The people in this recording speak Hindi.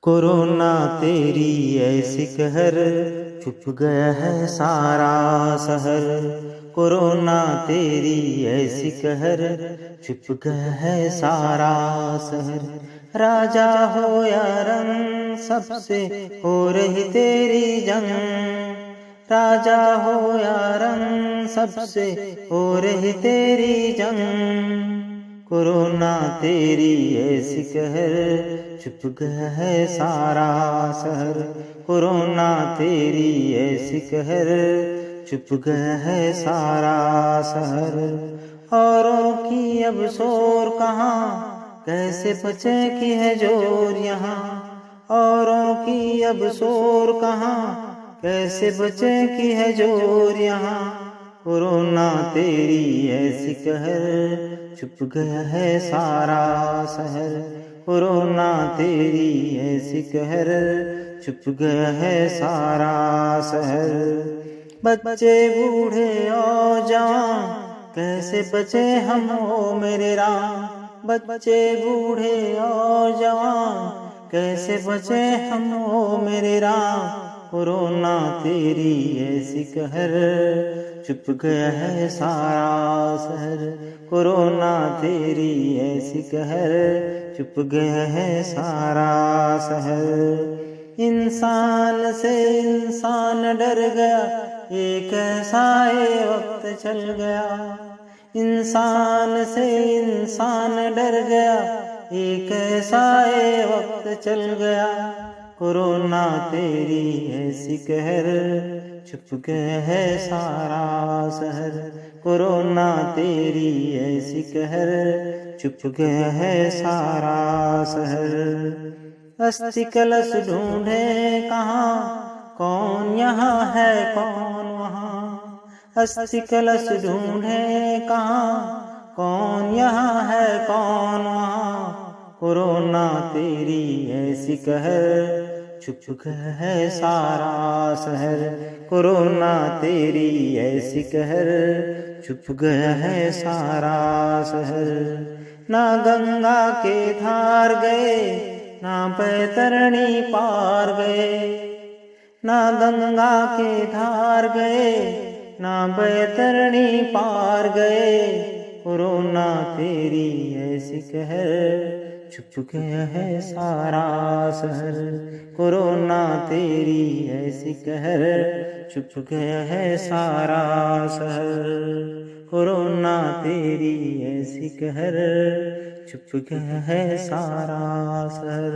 कोरोना तेरी ऐसी कहर, छुप गया है सारा शहर। कोरोना तेरी ऐसी कहर, छुप गया है सारा शहर। राजा हो या रंग, सबसे हो रही तेरी जंग। राजा हो या रंग, सबसे हो रही तेरी जंग। कोरोना तेरी ऐसी कहर, छुप गया है सारा शहर। कोरोना तेरी ऐसी कहर, छुप गया है सारा शहर। औरों की अब शोर कहाँ, कैसे बचे की है जोर यहाँ। औरों की अब शोर कहाँ, कैसे बचे की है जोर यहाँ। कोरोना तेरी ऐसी कहर, छुप गया है सारा शहर। कोरोना तेरी ऐसी कहर, छुप गया है सारा शहर। बच्चे बूढ़े और जवान, कैसे बचे हम ओ मेरे राम। बच्चे बूढ़े और जवान, कैसे बचे हम ओ मेरे राम। कोरोना तेरी ऐसी कहर, छुप गया है सारा शहर। कोरोना तेरी ऐसी कहर, छुप गया है सारा शहर। इंसान से इंसान डर गया, एक ऐसा ये वक्त चल गया। इंसान से इंसान डर गया, एक ऐसा ये वक्त चल गया। कोरोना तेरी ऐसी कहर, छुप गया है सारा शहर। कोरोना तेरी ऐसी कहर, छुप गया है सारा शहर। अस्थि कलश ढूंढे कहाँ, कौन यहाँ है कौन वहाँ। अस्थि कलश ढूंढे कहाँ, कौन यहाँ है कौन वहाँ। कोरोना तेरी ऐसी कहर, छुप गया है सारा शहर। कोरोना तेरी ऐसी कहर, छुप गया है सारा शहर। ना गंगा के धार गए, ना बैतरणी पार गए। ना गंगा के धार गए, ना बैतरणी पार गए। कोरोना तेरी ऐसी कहर, छुप गया है सारा शहर। कोरोना तेरी ऐसी कहर, छुप गया है सारा शहर। कोरोना तेरी ऐसी कहर, छुप गया है सारा शहर।